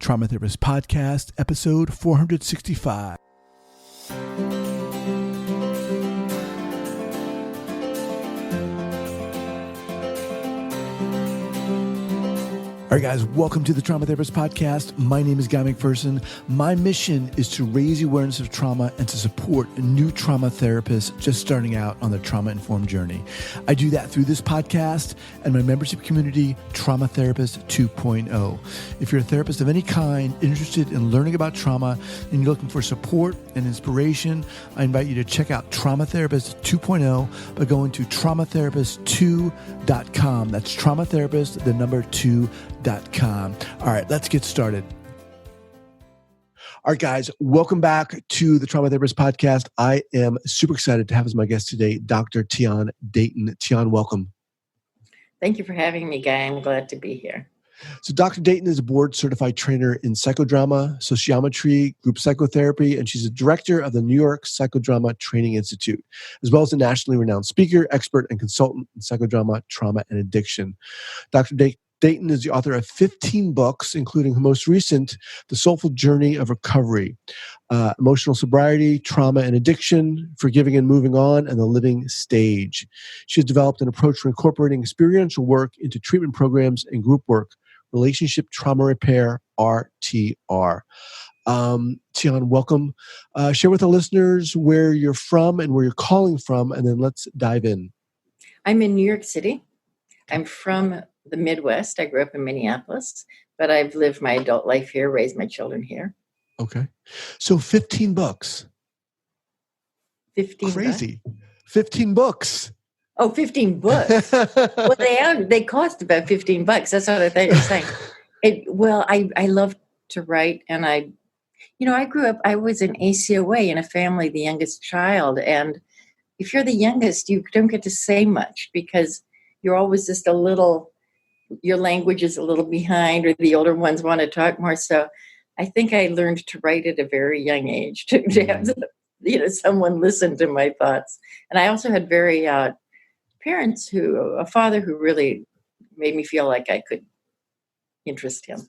Trauma Therapist Podcast, episode 465. All right, guys, welcome to the Trauma Therapist Podcast. My name is Guy McPherson. My mission is to raise awareness of trauma and to support new trauma therapists just starting out on their trauma-informed journey. I do that through this podcast and my membership community, Trauma Therapist 2.0. If you're a therapist of any kind, interested in learning about trauma, and you're looking for support and inspiration, I invite you to check out Trauma Therapist 2.0 by going to traumatherapist2.com. That's traumatherapist, the number 2.com. All right, let's get started. All right, guys, welcome back to the Trauma Therapist Podcast. I am super excited to have as my guest today, Dr. Tian Dayton. Tian, welcome. Thank you for having me, Guy. I'm glad to be here. So Dr. Dayton is a board-certified trainer in psychodrama, sociometry, group psychotherapy, and she's a director of the New York Psychodrama Training Institute, as well as a nationally renowned speaker, expert, and consultant in psychodrama, trauma, and addiction. Dr. Dayton is the author of 15 books, including her most recent, The Soulful Journey of Recovery, Emotional Sobriety, Trauma and Addiction, Forgiving and Moving On, and The Living Stage. She has developed an approach for incorporating experiential work into treatment programs and group work, Relationship Trauma Repair RTR. Tian, welcome. Share with the listeners where you're from and where you're calling from, and then let's dive in. I'm in New York City. I'm from the Midwest. I grew up in Minneapolis, but I've lived my adult life here, raised my children here. Okay. So 15 books. 15 Crazy. Books? 15 books. Oh, 15 books. Well, they cost about $15. That's what I thought you were saying. I love to write, and I grew up, I was an ACoA in a family, the youngest child. And if you're the youngest, you don't get to say much because you're always just your language is a little behind, or the older ones want to talk more. So I think I learned to write at a very young age to have someone listen to my thoughts. And I also had a father who really made me feel like I could interest him.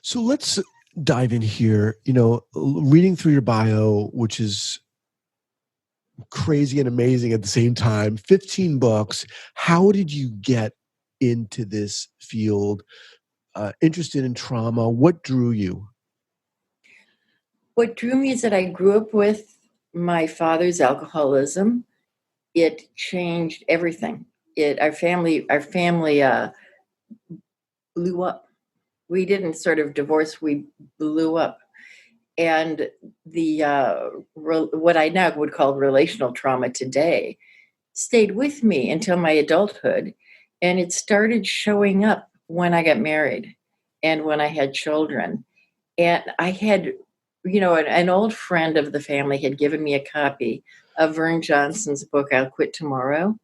So let's dive in here. Reading through your bio, which is crazy and amazing at the same time, 15 books. How did you get into this field, interested in trauma? What drew you? What drew me is that I grew up with my father's alcoholism. It changed everything. Our family blew up. We didn't sort of divorce, we blew up. And what I now would call relational trauma today stayed with me until my adulthood. And it started showing up when I got married and when I had children. And I had, an old friend of the family had given me a copy of Vern Johnson's book, I'll Quit Tomorrow.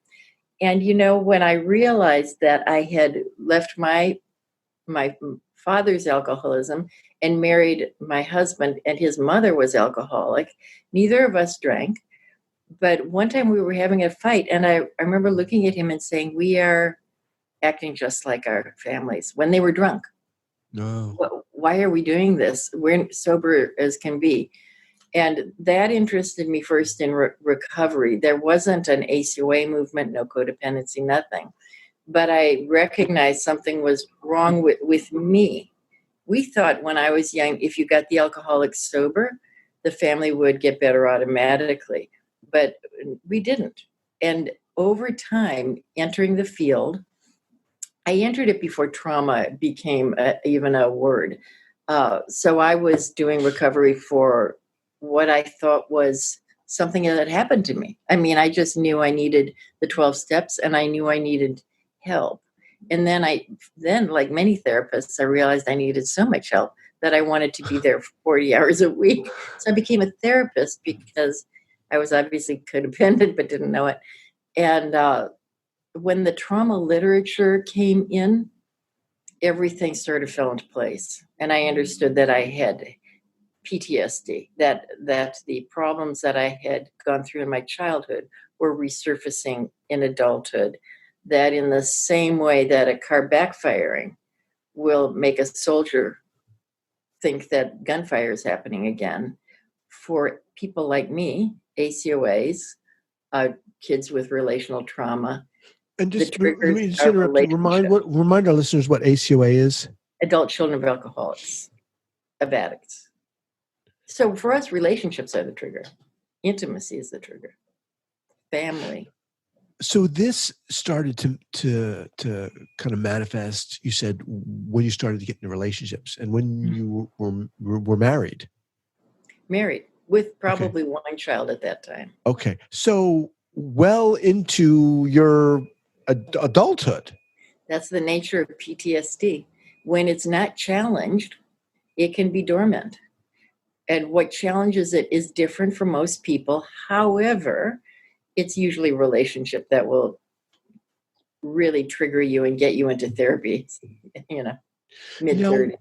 And, when I realized that I had left my father's alcoholism and married my husband, and his mother was alcoholic, neither of us drank. But one time we were having a fight, and I remember looking at him and saying, we are acting just like our families when they were drunk. No. Why are we doing this? We're sober as can be. And that interested me first in recovery. There wasn't an ACoA movement, no codependency, nothing. But I recognized something was wrong with me. We thought when I was young, if you got the alcoholic sober, the family would get better automatically. But we didn't. And over time, entering the field, I entered it before trauma became even a word. So I was doing recovery for what I thought was something that had happened to me. I mean, I just knew I needed the 12 steps, and I knew I needed help. And then like many therapists, I realized I needed so much help that I wanted to be there for 40 hours a week. So I became a therapist because I was obviously codependent, but didn't know it. And when the trauma literature came in, everything sort of fell into place. And I understood that I had PTSD, that the problems that I had gone through in my childhood were resurfacing in adulthood, that in the same way that a car backfiring will make a soldier think that gunfire is happening again. For people like me, ACoAs, kids with relational trauma, And the just let triggers me just are interrupt you. Remind our listeners what ACoA is. adult children of alcoholics, of addicts. So for us, relationships are the trigger. Intimacy is the trigger. Family. So this started to kind of manifest, you said, when you started to get into relationships and when you were married. Married with probably one child at that time. Okay. So well into your adulthood. That's the nature of PTSD. When it's not challenged, it can be dormant. And what challenges it is different for most people. However, it's usually a relationship that will really trigger you and get you into therapy, mid-30s.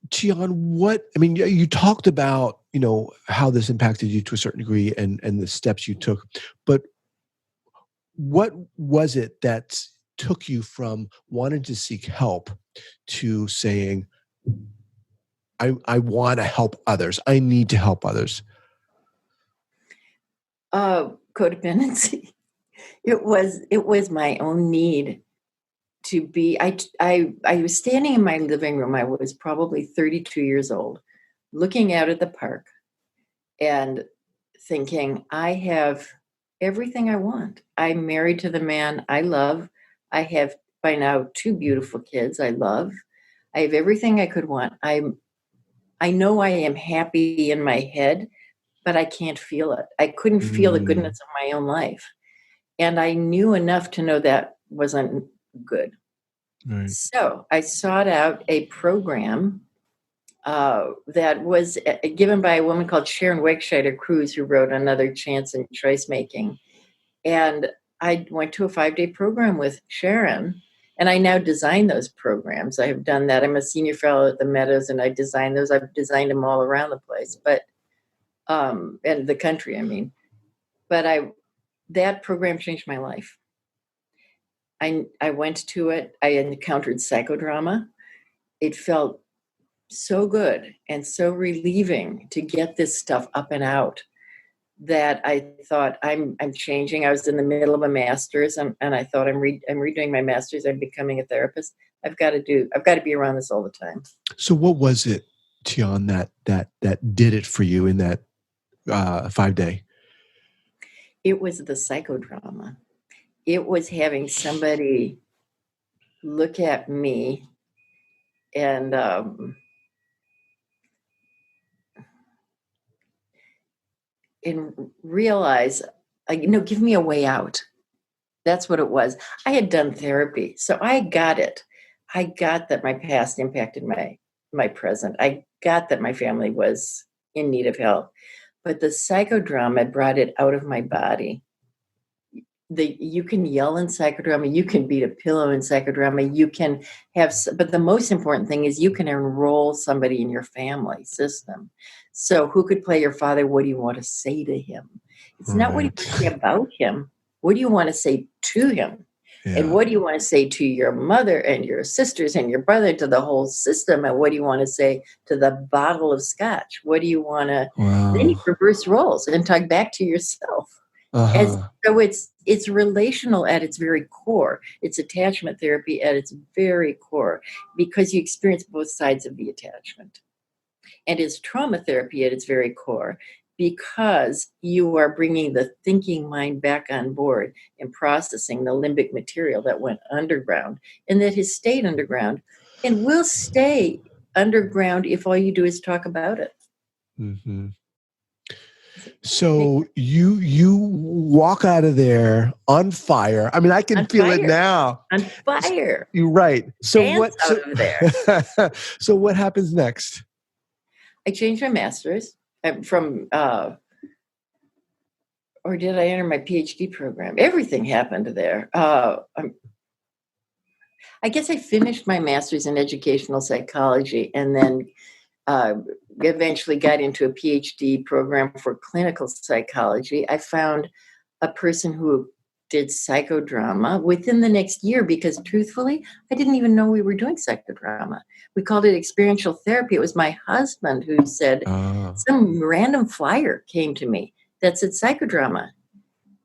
Tian, you talked about, how this impacted you to a certain degree and the steps you took, but what was it that took you from wanting to seek help to saying, I want to help others. I need to help others? Codependency. It was my own need to be. I was standing in my living room. I was probably 32 years old, looking out at the park and thinking, I have everything I want. I'm married to the man I love. I have by now 2 beautiful kids I love. I have everything I could want. I know I am happy in my head, but I can't feel it. I couldn't feel the goodness of my own life. And I knew enough to know that wasn't good. Right. So I sought out a program that was given by a woman called Sharon Wegscheider Cruz, who wrote Another Chance in Choice Making. And I went to a 5-day program with Sharon, and I now design those programs. I have done that. I'm a senior fellow at the Meadows, and I design those. I've designed them all around the place, but and the country, I mean. But that program changed my life. I went to it. I encountered psychodrama. It felt so good and so relieving to get this stuff up and out that I thought I'm changing. I was in the middle of a master's, and I thought I'm redoing my master's. I'm becoming a therapist. I've got to be around this all the time. So what was it, Tian, that did it for you in that 5-day? It was the psychodrama. It was having somebody look at me and realize, give me a way out. That's what it was. I had done therapy, so I got it. I got that my past impacted my present. I got that my family was in need of help. But the psychodrama brought it out of my body. You can yell in psychodrama, you can beat a pillow in psychodrama, you can but the most important thing is you can enroll somebody in your family system. So who could play your father? What do you want to say to him? It's not what you want to say about him. What do you want to say to him? Yeah. And what do you want to say to your mother and your sisters and your brother, to the whole system? And what do you want to say to the bottle of scotch? What do you want to... Wow. Then you reverse roles and talk back to yourself. So it's relational at its very core. It's attachment therapy at its very core, because you experience both sides of the attachment. And it's trauma therapy at its very core, because you are bringing the thinking mind back on board and processing the limbic material that went underground and that has stayed underground and will stay underground if all you do is talk about it. Mm-hmm. So you walk out of there on fire. I mean, I can feel it now. On fire. You're right. So Dance out of there. So what happens next? I changed my master's from, or did I enter my PhD program? Everything happened there. I guess I finished my master's in educational psychology, and then eventually got into a PhD program for clinical psychology. I found a person who did psychodrama within the next year because truthfully, I didn't even know we were doing psychodrama. We called it experiential therapy. It was my husband who said, some random flyer came to me that said psychodrama.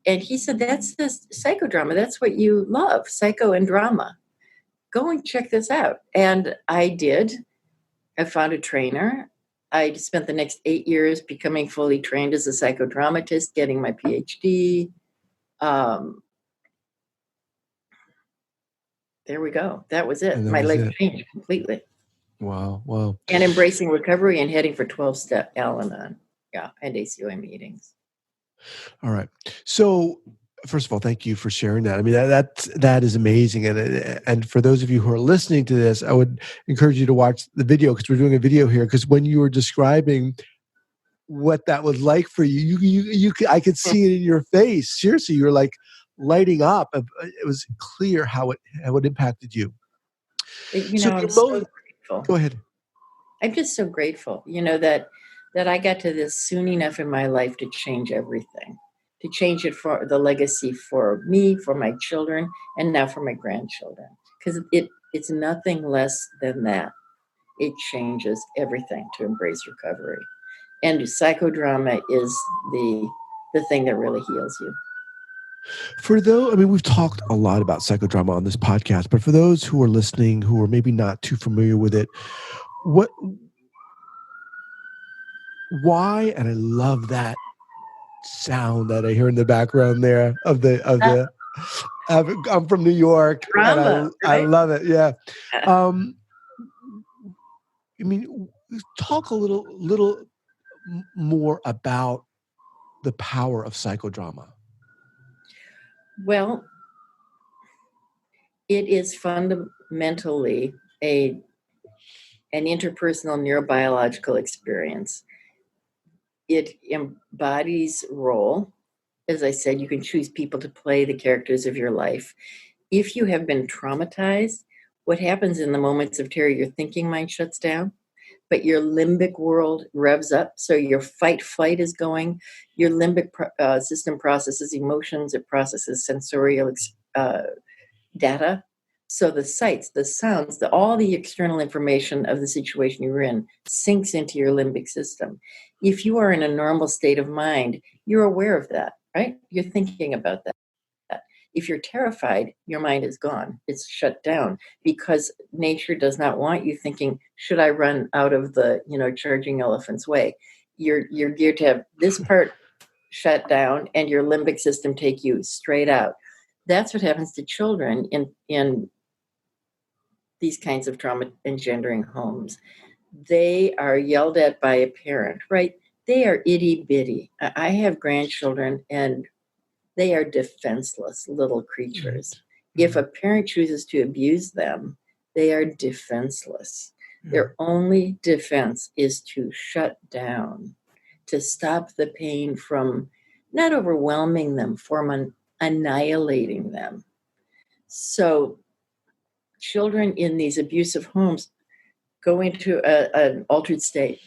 And he said, that's the psychodrama. That's what you love, psycho and drama. Go and check this out. And I did. I found a trainer. I spent the next 8 years becoming fully trained as a psychodramatist, getting my PhD. There we go. That was it. My life changed completely. Wow. Wow. And embracing recovery and heading for 12-step Al-Anon, and ACoA meetings. All right. So first of all, thank you for sharing that. I mean, that is amazing. And for those of you who are listening to this, I would encourage you to watch the video because we're doing a video here. Because when you were describing what that was like for you, I could see it in your face. Seriously, you were like lighting up. It was clear how it impacted you. I'm so grateful. Go ahead. I'm just so grateful, that I got to this soon enough in my life to change everything, to change it for the legacy for me, for my children, and now for my grandchildren. Because it's nothing less than that. It changes everything to embrace recovery. And psychodrama is the thing that really heals you. We've talked a lot about psychodrama on this podcast, but for those who are listening, who are maybe not too familiar with it, why? And I love that sound that I hear in the background there I'm from New York. Drama, I love it. Yeah. Talk a little more about the power of psychodrama. Well, it is fundamentally an interpersonal neurobiological experience. It embodies role. As I said, you can choose people to play the characters of your life. If you have been traumatized, what happens in the moments of terror, your thinking mind shuts down, but your limbic world revs up. So your fight-flight is going. Your limbic system processes emotions. It processes sensorial data. So the sights, the sounds, all the external information of the situation you're in sinks into your limbic system. If you are in a normal state of mind, you're aware of that, right? You're thinking about that. If you're terrified, your mind is gone. It's shut down because nature does not want you thinking, should I run out of the, charging elephant's way? You're geared to have this part shut down and your limbic system take you straight out. That's what happens to children in these kinds of trauma engendering homes. They are yelled at by a parent, right? They are itty bitty. I have grandchildren and they are defenseless little creatures. Mm-hmm. If a parent chooses to abuse them, they are defenseless. Mm-hmm. Their only defense is to shut down, to stop the pain from not overwhelming them, from annihilating them. So children in these abusive homes go into an altered state,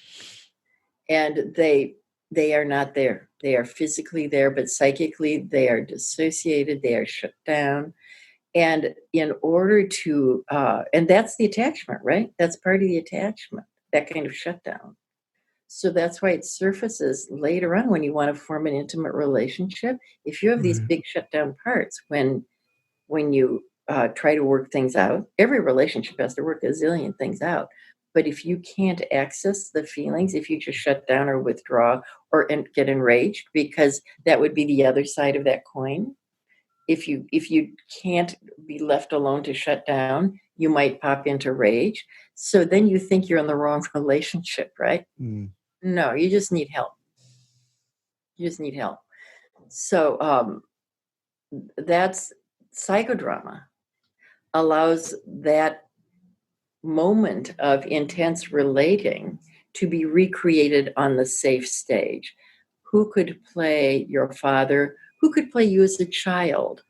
and they are not there. They are physically there, but psychically they are dissociated. They are shut down. And in order to, and that's the attachment, right? That's part of the attachment, that kind of shutdown. So that's why it surfaces later on when you want to form an intimate relationship. If you have these big shutdown parts, when you try to work things out, every relationship has to work a zillion things out. But if you can't access the feelings, if you just shut down or withdraw or get enraged, because that would be the other side of that coin. If you can't be left alone to shut down, you might pop into rage. So then you think you're in the wrong relationship, right? Mm. No, you just need help. So that's psychodrama allows that moment of intense relating to be recreated on the safe stage. Who could play your father? Who could play you as a child?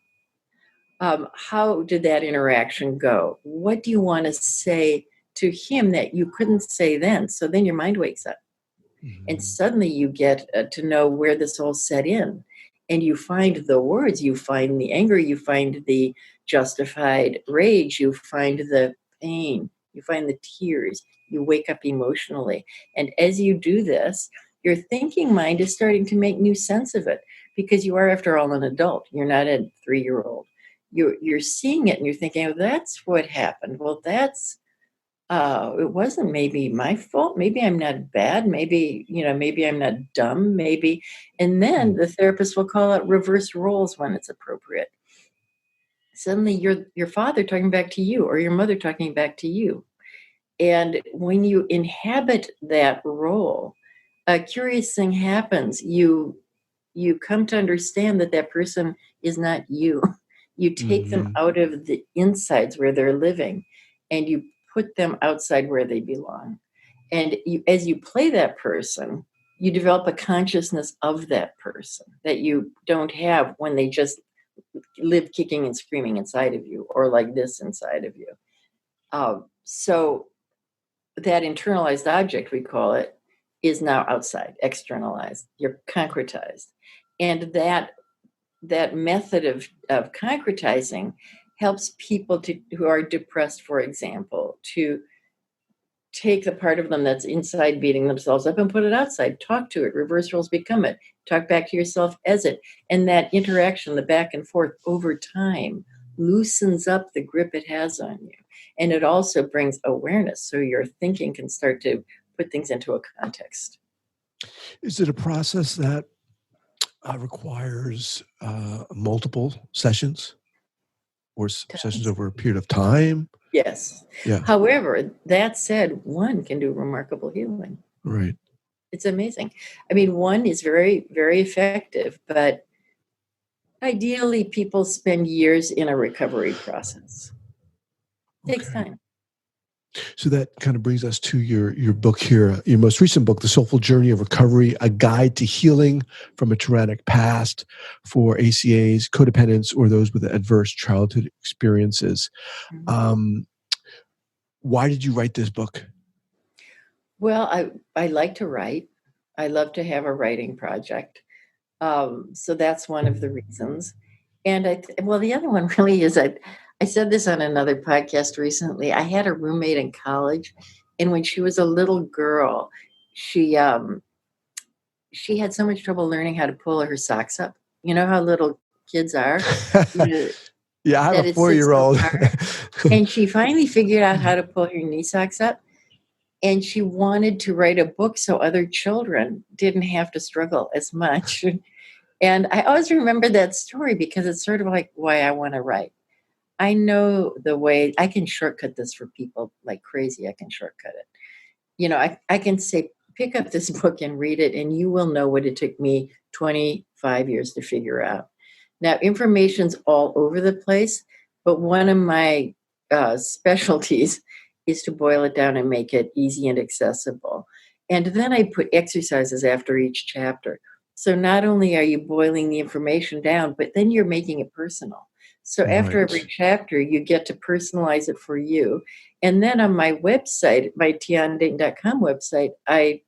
How did that interaction go? What do you want to say to him that you couldn't say then? So then your mind wakes up. Mm-hmm. And suddenly you get to know where this all set in. and you find the words, you find the anger, you find the justified rage, you find the pain, you find the tears, you wake up emotionally. And as you do this, your thinking mind is starting to make new sense of it, because you are, after all, an adult. You're not a 3-year-old. You're seeing it and you're thinking, oh, that's what happened. Well, that's it wasn't maybe my fault. Maybe I'm not bad. Maybe, maybe I'm not dumb. Maybe. And then the therapist will call out reverse roles when it's appropriate. Suddenly your father talking back to you, or your mother talking back to you. And when you inhabit that role, a curious thing happens. You come to understand that person is not you. You take them out of the insides where they're living, and you put them outside where they belong. And as you play that person, you develop a consciousness of that person that you don't have when they just live kicking and screaming inside of you, or like this inside of you. So that internalized object, we call it, is now outside, externalized. You're concretized. And that method of concretizing helps people who are depressed, for example, to take the part of them that's inside beating themselves up and put it outside. Talk to it. Reverse roles become it. Talk back to yourself as it. And that interaction, the back and forth over time, loosens up the grip it has on you. And it also brings awareness, so your thinking can start to put things into a context. Is it a process that requires multiple sessions, or sessions over a period of time? Yes. Yeah. However, that said, one can do remarkable healing. Right. It's amazing. I mean, one is very, very effective, but ideally people spend years in a recovery process. It takes time. So that kind of brings us to your book here, your most recent book, The Soulful Journey of Recovery, A Guide to Healing from a Traumatic Past for ACAs, Codependents, or those with adverse childhood experiences. Why did you write this book? Well, I like to write. I love to have a writing project. So that's one of the reasons. And the other one really is, I said this on another podcast recently. I had a roommate in college, and when she was a little girl, she had so much trouble learning how to pull her socks up. You know how little kids are? Yeah, I have a 4-year-old. And she finally figured out how to pull her knee socks up. And she wanted to write a book so other children didn't have to struggle as much. And I always remember that story because it's sort of like why I want to write. I know the way I can shortcut this for people like crazy. I can shortcut it. I can say, pick up this book and read it, and you will know what it took me 25 years to figure out. Now, information's all over the place, but one of my specialties is to boil it down and make it easy and accessible. And then I put exercises after each chapter. So not only are you boiling the information down, but then you're making it personal. So after every chapter, you get to personalize it for you. And then on my website, my tiandayton.com website, I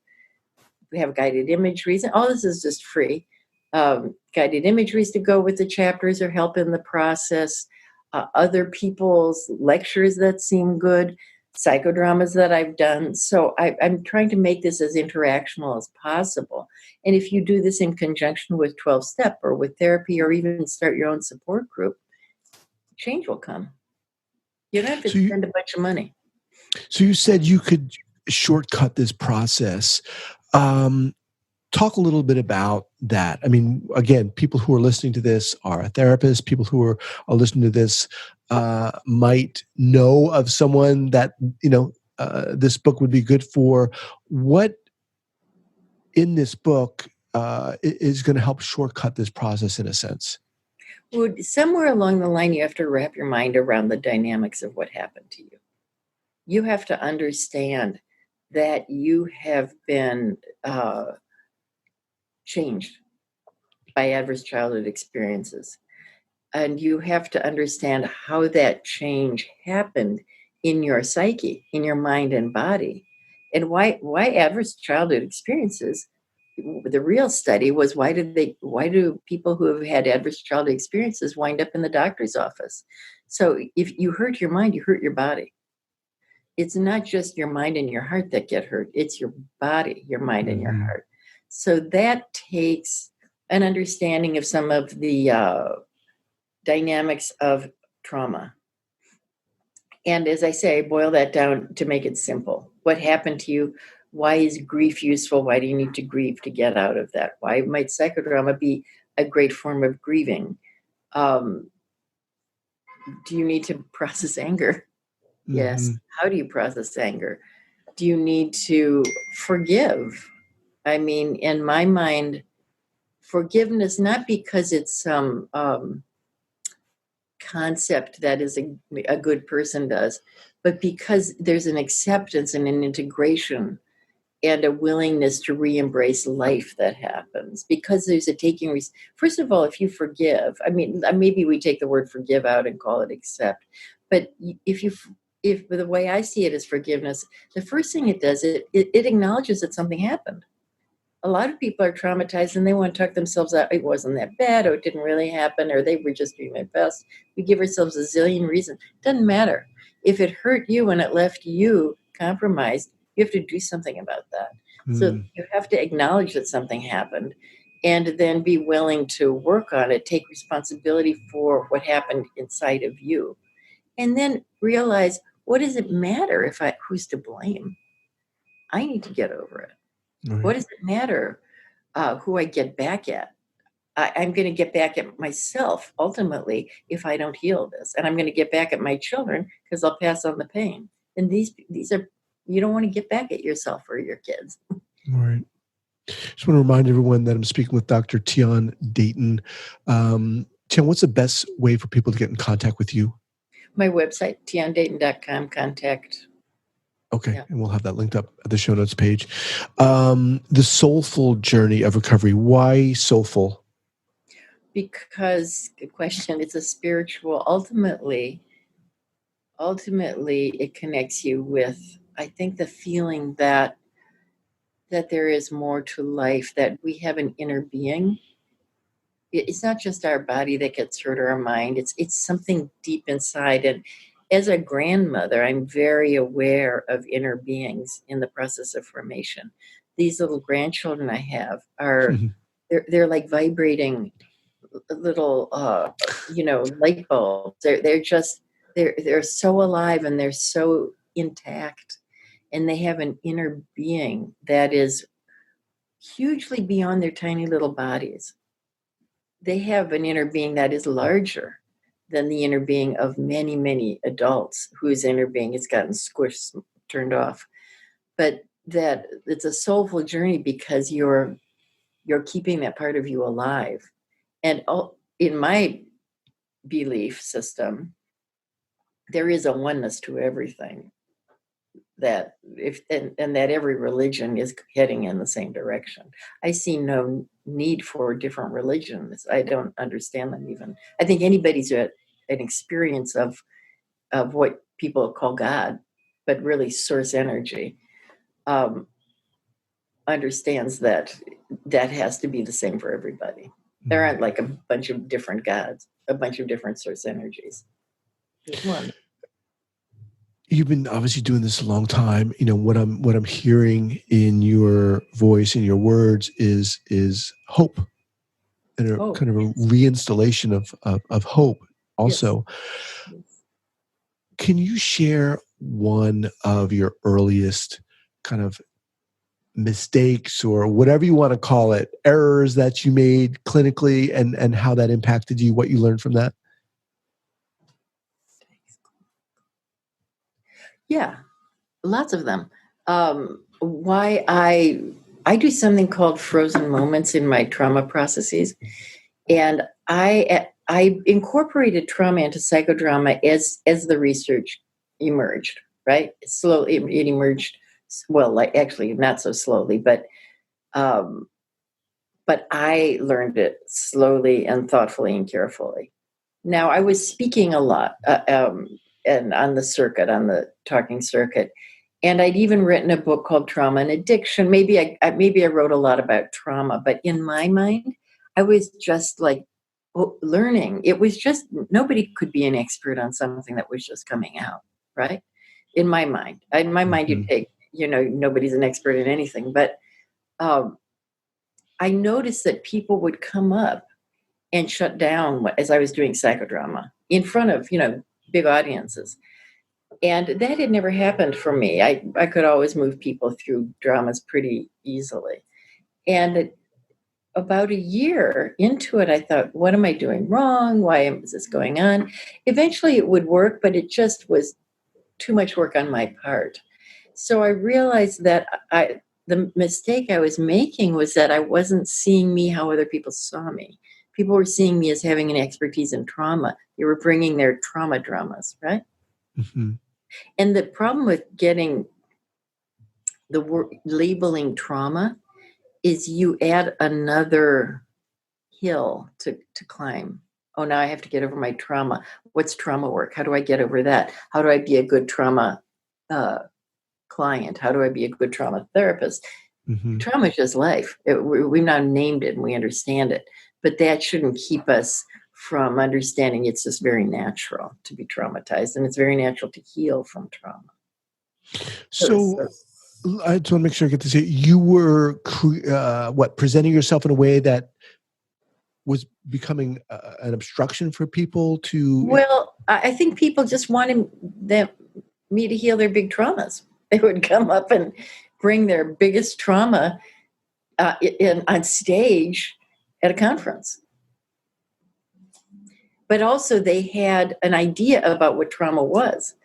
have guided imageries. All this is just free. Guided imageries to go with the chapters or help in the process. Other people's lectures that seem good. Psychodramas that I've done. So I'm trying to make this as interactional as possible. And if you do this in conjunction with 12-step or with therapy, or even start your own support group, change will come. You don't have to spend a bunch of money. So you said you could shortcut this process. Talk a little bit about that. I mean, again, people who are listening to this are therapists. People who are listening to this might know of someone that, this book would be good for. What in this book is going to help shortcut this process in a sense? Well, somewhere along the line, you have to wrap your mind around the dynamics of what happened to you. You have to understand that you have been changed by adverse childhood experiences. And you have to understand how that change happened in your psyche, in your mind and body, and why adverse childhood experiences the real study was why do people who have had adverse childhood experiences wind up in the doctor's office? So if you hurt your mind, you hurt your body. It's not just your mind and your heart that get hurt. It's your body, your mind, and your heart. So that takes an understanding of some of the dynamics of trauma. And as I say, boil that down to make it simple. What happened to you? Why is grief useful? Why do you need to grieve to get out of that? Why might psychodrama be a great form of grieving? Do you need to process anger? Yes. How do you process anger? Do you need to forgive? I mean, in my mind, forgiveness, not because it's some concept that is a good person does, but because there's an acceptance and an integration and a willingness to re-embrace life that happens, because there's a taking. First of all, if you forgive, I mean, maybe we take the word forgive out and call it accept, but if the way I see it is forgiveness, the first thing it does, it acknowledges that something happened. A lot of people are traumatized and they want to talk themselves out. It wasn't that bad, or it didn't really happen, or they were just doing their best. We give ourselves a zillion reasons. It doesn't matter. If it hurt you and it left you compromised, you have to do something about that. So you have to acknowledge that something happened and then be willing to work on it, take responsibility for what happened inside of you. And then realize, what does it matter who's to blame? I need to get over it. Right. What does it matter who I get back at? I'm going to get back at myself ultimately if I don't heal this. And I'm going to get back at my children because I'll pass on the pain. And these are, you don't want to get back at yourself or your kids. Right. Just want to remind everyone that I'm speaking with Dr. Tian Dayton. Tian, what's the best way for people to get in contact with you? My website, tiandayton.com, contact. Okay, yeah. And we'll have that linked up at the show notes page. The Soulful Journey of Recovery. Why soulful? Because, good question, it's a spiritual, ultimately it connects you with, I think, the feeling that there is more to life, that we have an inner being. It's not just our body that gets hurt or our mind. It's something deep inside. And as a grandmother, I'm very aware of inner beings in the process of formation. These little grandchildren I have are, they're like vibrating little, light bulbs. They're so alive and they're so intact, and they have an inner being that is hugely beyond their tiny little bodies. They have an inner being that is larger than the inner being of many, many adults whose inner being has gotten squished, turned off. But that it's a soulful journey because you're keeping that part of you alive. And in my belief system, there is a oneness to everything. That and that every religion is heading in the same direction. I see no need for different religions. I don't understand them even. I think anybody's an experience of what people call God, but really source energy, understands that has to be the same for everybody. There aren't like a bunch of different gods, a bunch of different source energies. There's one. You've been obviously doing this a long time. You know, what I'm hearing in your voice, in your words, is hope, and kind of a reinstallation of hope. Also, yes. Can you share one of your earliest kind of mistakes, or whatever you want to call it, errors that you made clinically, and how that impacted you, what you learned from that? Yeah, lots of them. Why I do something called frozen moments in my trauma processes, and I incorporated trauma into psychodrama as the research emerged. Right, slowly it emerged. Well, like actually not so slowly, but I learned it slowly and thoughtfully and carefully. Now I was speaking a lot. And on the circuit, on the talking circuit. And I'd even written a book called Trauma and Addiction. Maybe I wrote a lot about trauma, but in my mind, I was just like learning. It was just, nobody could be an expert on something that was just coming out, right? In my mind, you'd take, nobody's an expert in anything. But I noticed that people would come up and shut down as I was doing psychodrama in front of, big audiences. And that had never happened for me. I could always move people through dramas pretty easily. And about a year into it, I thought, what am I doing wrong? Why is this going on? Eventually it would work, but it just was too much work on my part. So I realized that the mistake I was making was that I wasn't seeing me how other people saw me. People were seeing me as having an expertise in trauma. They were bringing their trauma dramas, right? Mm-hmm. And the problem with getting the word labeling trauma is you add another hill to climb. Oh, now I have to get over my trauma. What's trauma work? How do I get over that? How do I be a good trauma client? How do I be a good trauma therapist? Mm-hmm. Trauma is just life. We've now named it and we understand it. But that shouldn't keep us from understanding it's just very natural to be traumatized, and it's very natural to heal from trauma. So I just want to make sure I get this. You were presenting yourself in a way that was becoming an obstruction for people to. Well, I think people just wanted me to heal their big traumas. They would come up and bring their biggest trauma on stage at a conference. But also they had an idea about what trauma was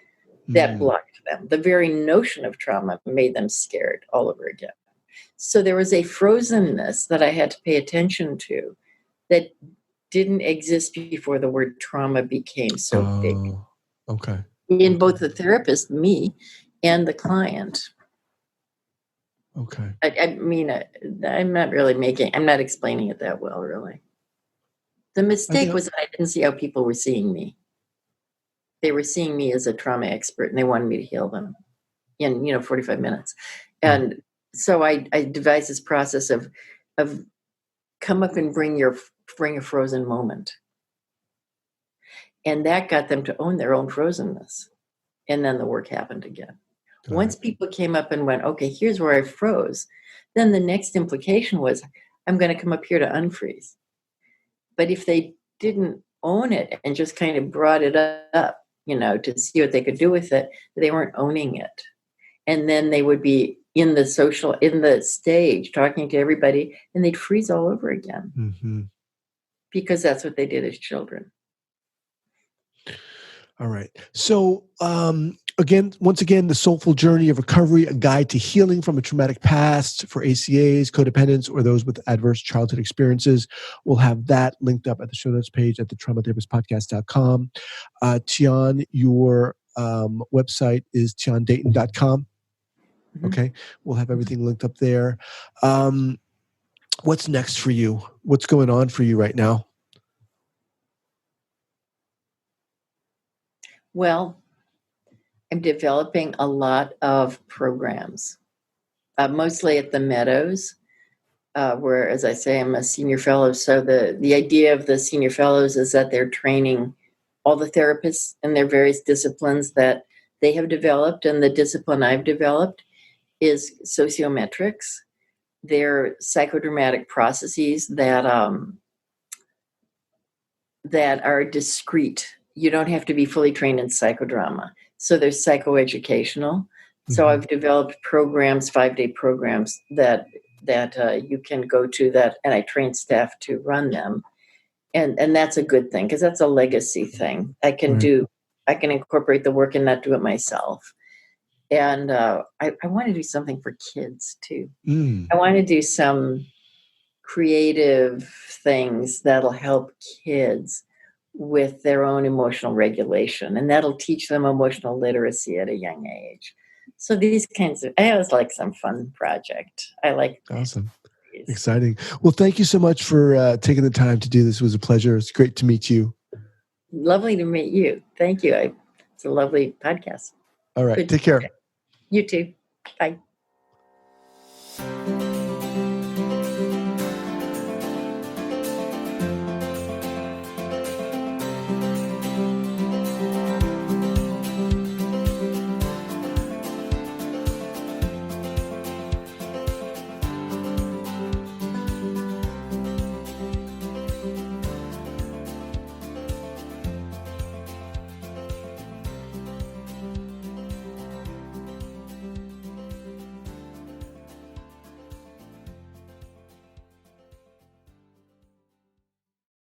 that blocked them. The very notion of trauma made them scared all over again. So there was a frozenness that I had to pay attention to that didn't exist before the word trauma became so big. Okay. In both the therapist, me, and the client. Okay. I mean, I'm not explaining it that well, really. The mistake was that I didn't see how people were seeing me. They were seeing me as a trauma expert, and they wanted me to heal them in 45 minutes. And so I devised this process of come up and bring a frozen moment, and that got them to own their own frozenness. And then the work happened again. Once people came up and went, okay, here's where I froze, then the next implication was, I'm going to come up here to unfreeze. But if they didn't own it and just kind of brought it up, to see what they could do with it, they weren't owning it. And then they would be in the stage, talking to everybody, and they'd freeze all over again. Mm-hmm. Because that's what they did as children. All right. So, once again, the Soulful Journey of Recovery, a guide to healing from a traumatic past for ACAs, codependents, or those with adverse childhood experiences. We'll have that linked up at the show notes page at the traumatherapistpodcast.com. Tian, your website is tiandayton.com. Mm-hmm. Okay. We'll have everything linked up there. What's next for you? What's going on for you right now? Well, I'm developing a lot of programs, mostly at the Meadows, where, as I say, I'm a senior fellow. So the idea of the senior fellows is that they're training all the therapists in their various disciplines that they have developed. And the discipline I've developed is sociometrics. They're psychodramatic processes that are discrete. You don't have to be fully trained in psychodrama. So they're psychoeducational. Mm-hmm. So I've developed programs, 5-day programs that you can go to and I train staff to run them. And that's a good thing because that's a legacy thing. I can incorporate the work and not do it myself. And I want to do something for kids too. I want to do some creative things that'll help kids with their own emotional regulation, and that'll teach them emotional literacy at a young age. So these kinds of, I always like some fun project. I like. Awesome. These. Exciting. Well, thank you so much for taking the time to do this. It was a pleasure. It's great to meet you. Lovely to meet you. Thank you. It's a lovely podcast. All right. Take care. You too. Bye.